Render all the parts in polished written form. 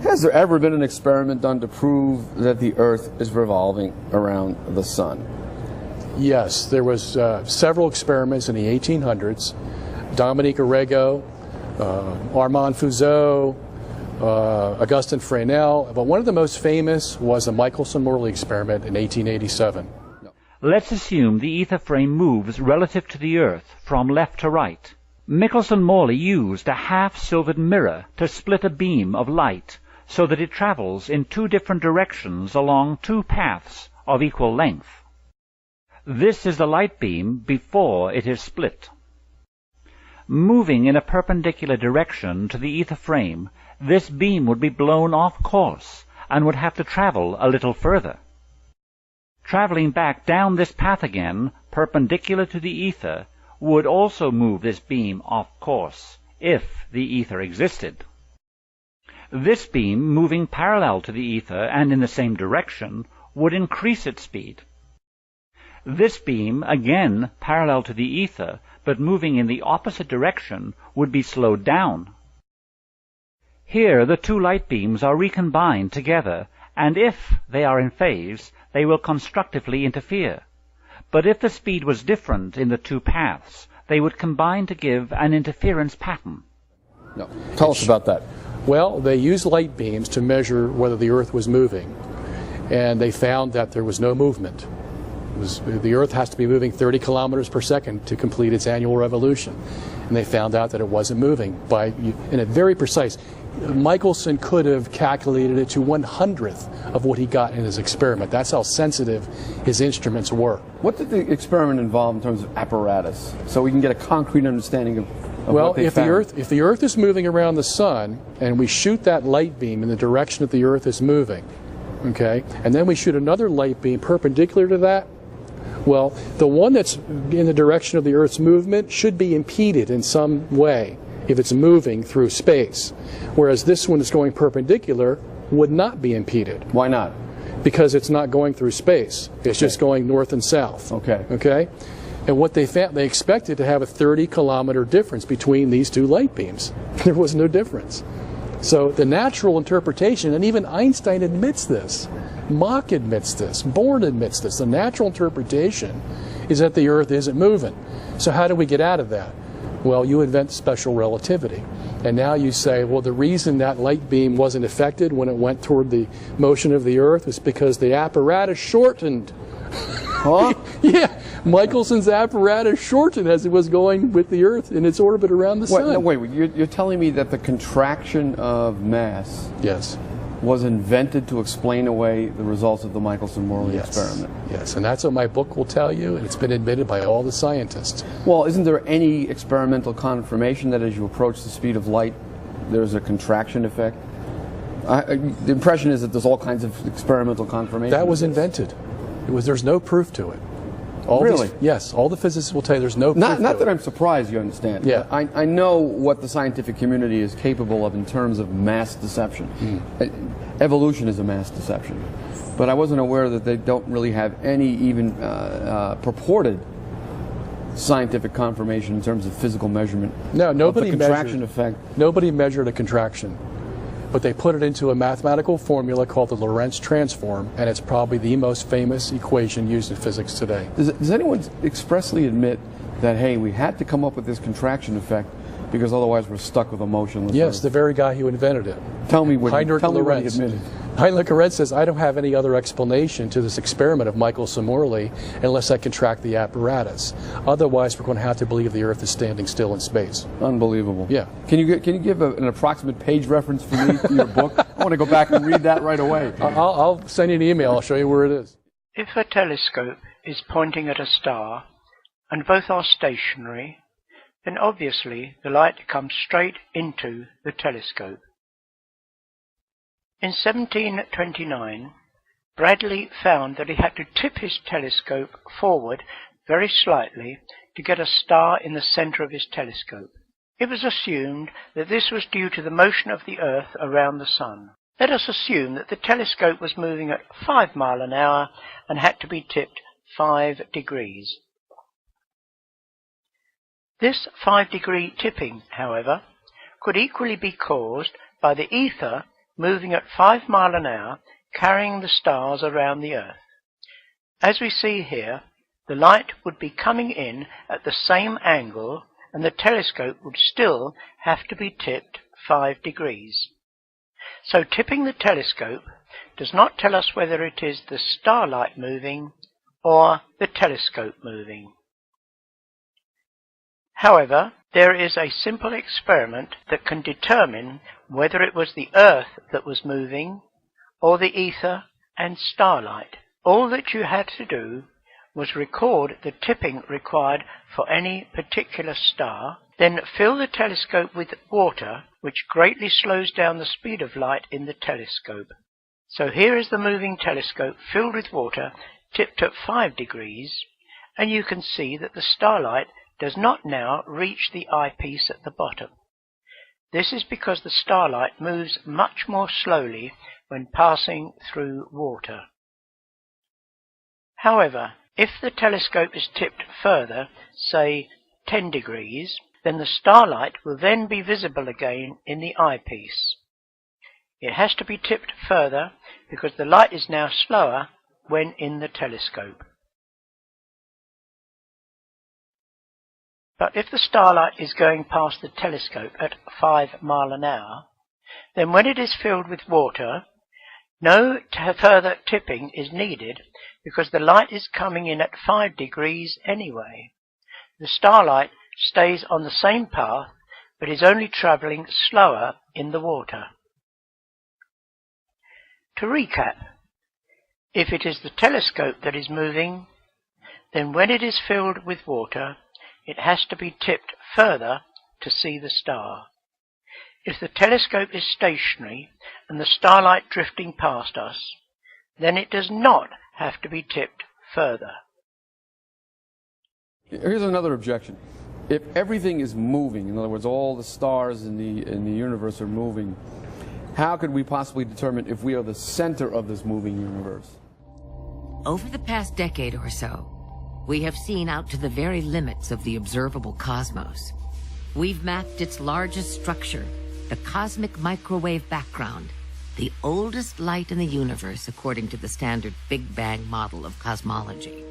Has there ever been an experiment done to prove that the Earth is revolving around the sun? Yes, there was several experiments in the 1800s. Dominique Arago, Armand Fizeau, Augustin Fresnel, but one of the most famous was the Michelson-Morley experiment in 1887. Let's assume the ether frame moves relative to the Earth from left to right. Michelson-Morley used a half-silvered mirror to split a beam of light so that it travels in two different directions along two paths of equal length. This is the light beam before it is split. Moving in a perpendicular direction to the ether frame, this beam would be blown off course and would have to travel a little further. Traveling back down this path again, perpendicular to the ether, would also move this beam off course, if the ether existed. This beam, moving parallel to the ether and in the same direction, would increase its speed. This beam, again parallel to the ether, but moving in the opposite direction, would be slowed down. Here the two light beams are recombined together, and if they are in phase, they will constructively interfere. But if the speed was different in the two paths, they would combine to give an interference pattern. No. Tell us about that. Well, they used light beams to measure whether the Earth was moving, and they found that there was no movement. The Earth has to be moving 30 kilometers per second to complete its annual revolution, and they found out that it wasn't moving in a very precise. Michelson could have calculated it to 1/100th of what he got in his experiment. That's how sensitive his instruments were. What did the experiment involve in terms of apparatus, so we can get a concrete understanding of what they found? If the Earth is moving around the sun, and we shoot that light beam in the direction that the Earth is moving, okay, and then we shoot another light beam perpendicular to that, well, the one that's in the direction of the Earth's movement should be impeded in some way if it's moving through space, whereas this one that's going perpendicular would not be impeded. Why not? Because it's not going through space. It's just going north and south. Okay? And what they found, they expected to have a 30-kilometer difference between these two light beams. There was no difference. So the natural interpretation, and even Einstein admits this, Mach admits this, Born admits this, the natural interpretation is that the Earth isn't moving. So how do we get out of that? Well, you invent special relativity. And now you say, well, the reason that light beam wasn't affected when it went toward the motion of the Earth is because the apparatus shortened. Huh? Yeah, Michelson's apparatus shortened as it was going with the Earth in its orbit around the sun. No, wait, you're telling me that the contraction of mass was invented to explain away the results of the Michelson-Morley experiment? Yes, and that's what my book will tell you, and it's been admitted by all the scientists. Well, isn't there any experimental confirmation that as you approach the speed of light, there's a contraction effect? The impression is that there's all kinds of experimental confirmation. That was invented. There's no proof to it. Really? Yes, all the physicists will tell you there's no proof to it. Not that I'm surprised, you understand. Yeah. I know what the scientific community is capable of in terms of mass deception. Evolution is a mass deception. But I wasn't aware that they don't really have any even purported scientific confirmation in terms of physical measurement. No, nobody of the contraction effect. Nobody measured a contraction. But they put it into a mathematical formula called the Lorentz transform, and it's probably the most famous equation used in physics today. Does anyone expressly admit that, hey, we had to come up with this contraction effect because otherwise we're stuck with a motionless Yes, Earth? the very guy who invented it. Tell me what he Lorentz. admitted. Heinrich Lorentz says, I don't have any other explanation to this experiment of Michelson-Morley unless I contract the apparatus. Otherwise, we're going to have to believe the Earth is standing still in space. Unbelievable. Yeah. Can you give an approximate page reference for me to your book? I want to go back and read that right away. I'll send you an email. I'll show you where it is. If a telescope is pointing at a star, and both are stationary, then obviously the light comes straight into the telescope. In 1729, Bradley found that he had to tip his telescope forward very slightly to get a star in the center of his telescope. It was assumed that this was due to the motion of the Earth around the Sun. Let us assume that the telescope was moving at 5 miles an hour and had to be tipped 5 degrees. This 5-degree tipping, however, could equally be caused by the ether moving at 5 miles an hour, carrying the stars around the Earth. As we see here, the light would be coming in at the same angle, and the telescope would still have to be tipped 5 degrees. So tipping the telescope does not tell us whether it is the starlight moving or the telescope moving. However, there is a simple experiment that can determine whether it was the Earth that was moving or the ether and starlight. All that you had to do was record the tipping required for any particular star, then fill the telescope with water, which greatly slows down the speed of light in the telescope. So here is the moving telescope filled with water, tipped at 5 degrees, and you can see that the starlight does not now reach the eyepiece at the bottom. This is because the starlight moves much more slowly when passing through water. However, if the telescope is tipped further, say 10 degrees, then the starlight will then be visible again in the eyepiece. It has to be tipped further because the light is now slower when in the telescope. But if the starlight is going past the telescope at 5 miles an hour, then when it is filled with water, no further tipping is needed because the light is coming in at 5 degrees anyway. The starlight stays on the same path but is only travelling slower in the water. To recap, if it is the telescope that is moving, then when it is filled with water, it has to be tipped further to see the star. If the telescope is stationary and the starlight drifting past us, then it does not have to be tipped further. Here's another objection. If everything is moving, in other words, all the stars in the universe are moving, how could we possibly determine if we are the center of this moving universe? Over the past decade or so, we have seen out to the very limits of the observable cosmos. We've mapped its largest structure, the cosmic microwave background, the oldest light in the universe according to the standard Big Bang model of cosmology.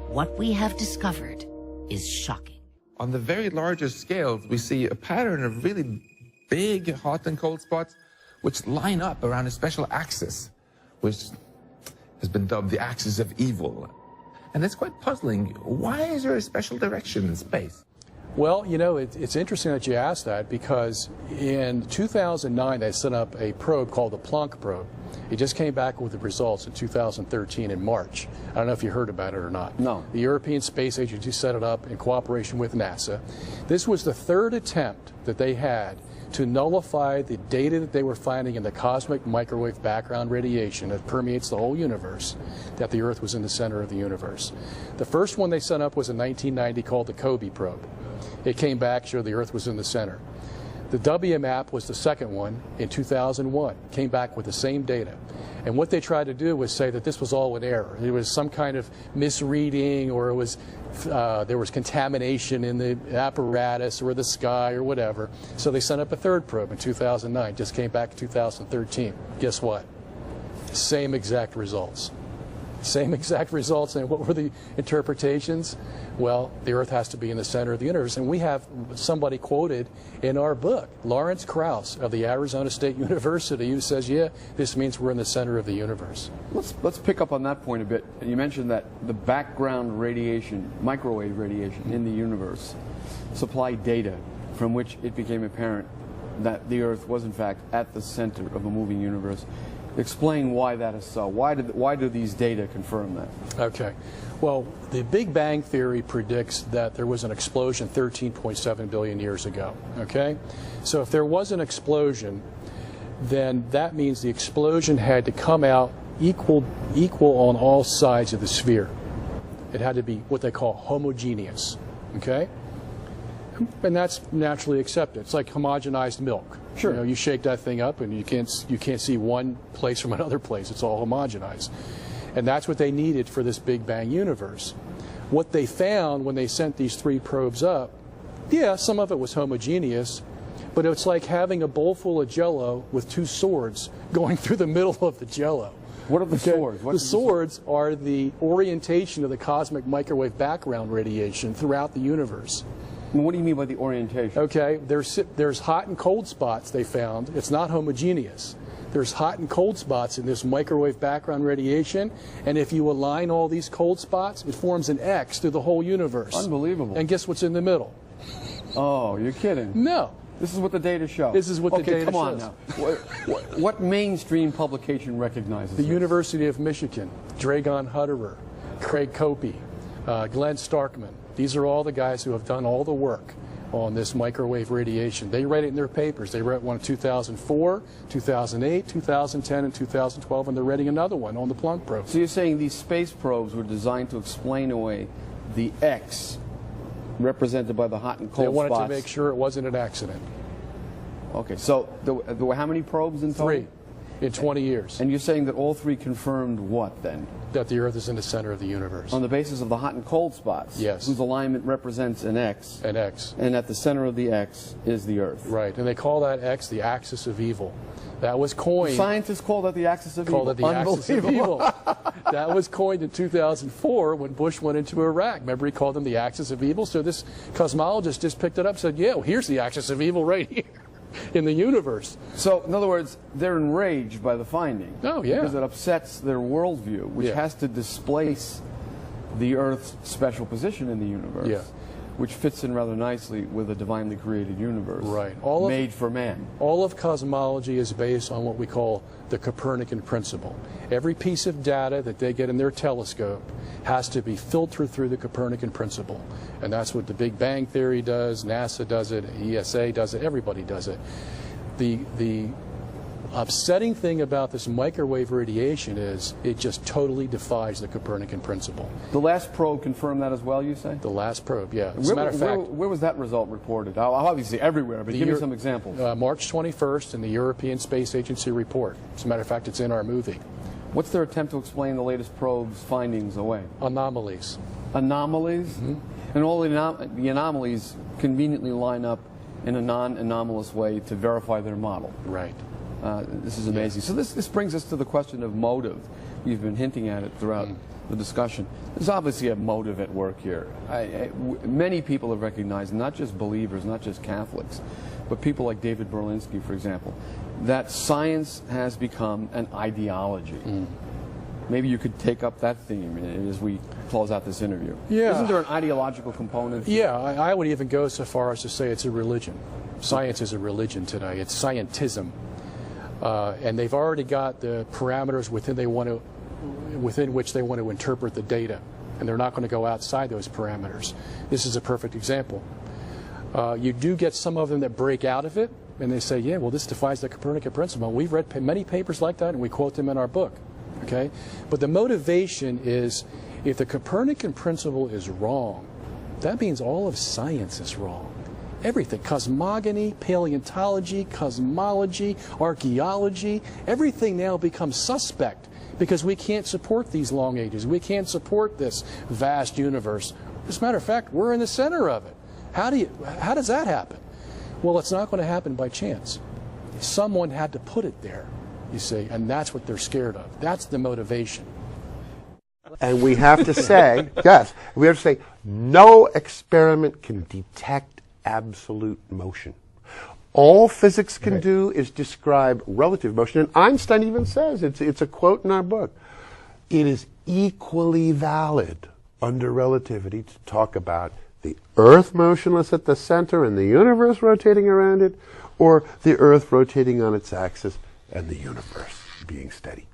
What we have discovered is shocking. On the very largest scales, we see a pattern of really big hot and cold spots which line up around a special axis, which has been dubbed the axis of evil. And it's quite puzzling. Why is there a special direction in space? Well, you know, it's interesting that you asked that because in 2009 they set up a probe called the Planck probe. It just came back with the results in 2013 in March. I don't know if you heard about it or not. No. The European Space Agency set it up in cooperation with NASA. This was the third attempt that they had to nullify the data that they were finding in the cosmic microwave background radiation that permeates the whole universe, that the Earth was in the center of the universe. The first one they set up was in 1990 called the Coudre probe. It came back, showed the Earth was in the center. The WMAP was the second one in 2001, came back with the same data. And what they tried to do was say that this was all an error. It was some kind of misreading, or it was there was contamination in the apparatus or the sky or whatever. So they sent up a third probe in 2009, just came back in 2013. Guess what? Same exact results. Same exact results. And what were the interpretations? Well, the Earth has to be in the center of the universe. And we have somebody quoted in our book, Lawrence Krauss of the Arizona State University, who says, yeah, this means we're in the center of the universe. Let's pick up on that point a bit. You mentioned that the background radiation, microwave radiation in the universe, supplied data from which it became apparent that the Earth was in fact at the center of a moving universe. Explain why that is so. Why do these data confirm that? Okay. Well, the Big Bang Theory predicts that there was an explosion 13.7 billion years ago. Okay? So if there was an explosion, then that means the explosion had to come out equal on all sides of the sphere. It had to be what they call homogeneous. Okay? And that's naturally accepted. It's like homogenized milk. Sure. You know, you shake that thing up and you can't see one place from another place. It's all homogenized. And that's what they needed for this Big Bang universe. What they found when they sent these three probes up, yeah, some of it was homogeneous, But it's like having a bowl full of Jell-O with two swords going through the middle of the Jell-O. What are the swords? The swords are the orientation of the cosmic microwave background radiation throughout the universe. What do you mean by the orientation? Okay, there's hot and cold spots they found. It's not homogeneous. There's hot and cold spots in this microwave background radiation, and if you align all these cold spots, it forms an X through the whole universe. Unbelievable. And guess what's in the middle? Oh, you're kidding. No. This is what the data shows. This is what the data shows. Okay, come on now. What mainstream publication recognizes The this? University of Michigan, Dragon Hutterer, Craig Copey, Glenn Starkman. These are all the guys who have done all the work on this microwave radiation. They write it in their papers. They wrote one in 2004, 2008, 2010, and 2012, and they're writing another one on the Planck probe. So you're saying these space probes were designed to explain away the X represented by the hot and cold spots? They wanted to make sure it wasn't an accident. Okay, so there were how many probes in total? 3 in 20 years. And you're saying that all 3 confirmed what then? That the Earth is in the center of the universe. On the basis of the hot and cold spots? Yes. Whose alignment represents an X. An X. And at the center of the X is the Earth. Right, and they call that X the axis of evil. That was coined. Scientists call that the axis of evil. Called it the axis of evil. That was coined in 2004 when Bush went into Iraq. Remember, he called them the axis of evil? So this cosmologist just picked it up and said, yeah, well, here's the axis of evil right here in the universe. So, in other words, they're enraged by the finding. Oh, yeah. Because it upsets their worldview, which Yeah. has to displace the Earth's special position in the universe. Yeah. Which fits in rather nicely with a divinely created universe. Right. Made for man. All of cosmology is based on what we call the Copernican principle. Every piece of data that they get in their telescope has to be filtered through the Copernican principle. And that's what the Big Bang Theory does, NASA does it, ESA does it, everybody does it. The upsetting thing about this microwave radiation is it just totally defies the Copernican principle. The last probe confirmed that as well, you say? The last probe, yeah. As a matter of fact, where was that result reported? Obviously everywhere, but give me some examples. March 21st in the European Space Agency report. As a matter of fact, it's in our movie. What's their attempt to explain the latest probe's findings away? Anomalies. Anomalies? Mm-hmm. And all the anomalies conveniently line up in a non-anomalous way to verify their model. Right. This is amazing. So this brings us to the question of motive. We've been hinting at it throughout the discussion. There's obviously a motive at work here. Many people have recognized, not just believers, not just Catholics, but people like David Berlinski, for example, that science has become an ideology. Maybe you could take up that theme as we close out this interview. Yeah. Isn't there an ideological component? Yeah, I would even go so far as to say it's a religion. Science is a religion today. It's scientism. And they've already got the parameters within which they want to interpret the data, and they're not going to go outside those parameters. This is a perfect example. You do get some of them that break out of it, and they say, yeah, well, this defies the Copernican principle. We've read many papers like that, and we quote them in our book. Okay? But the motivation is, if the Copernican principle is wrong, that means all of science is wrong. Everything, cosmogony, paleontology, cosmology, archaeology, everything now becomes suspect because we can't support these long ages. We can't support this vast universe. As a matter of fact, we're in the center of it. How does that happen? Well, it's not going to happen by chance. Someone had to put it there, you see, and that's what they're scared of. That's the motivation. And we have to say, yes, we have to say, no experiment can detect absolute motion. All physics can do is describe relative motion. And Einstein even says, it's a quote in our book, it is equally valid under relativity to talk about the Earth motionless at the center and the universe rotating around it, or the Earth rotating on its axis and the universe being steady.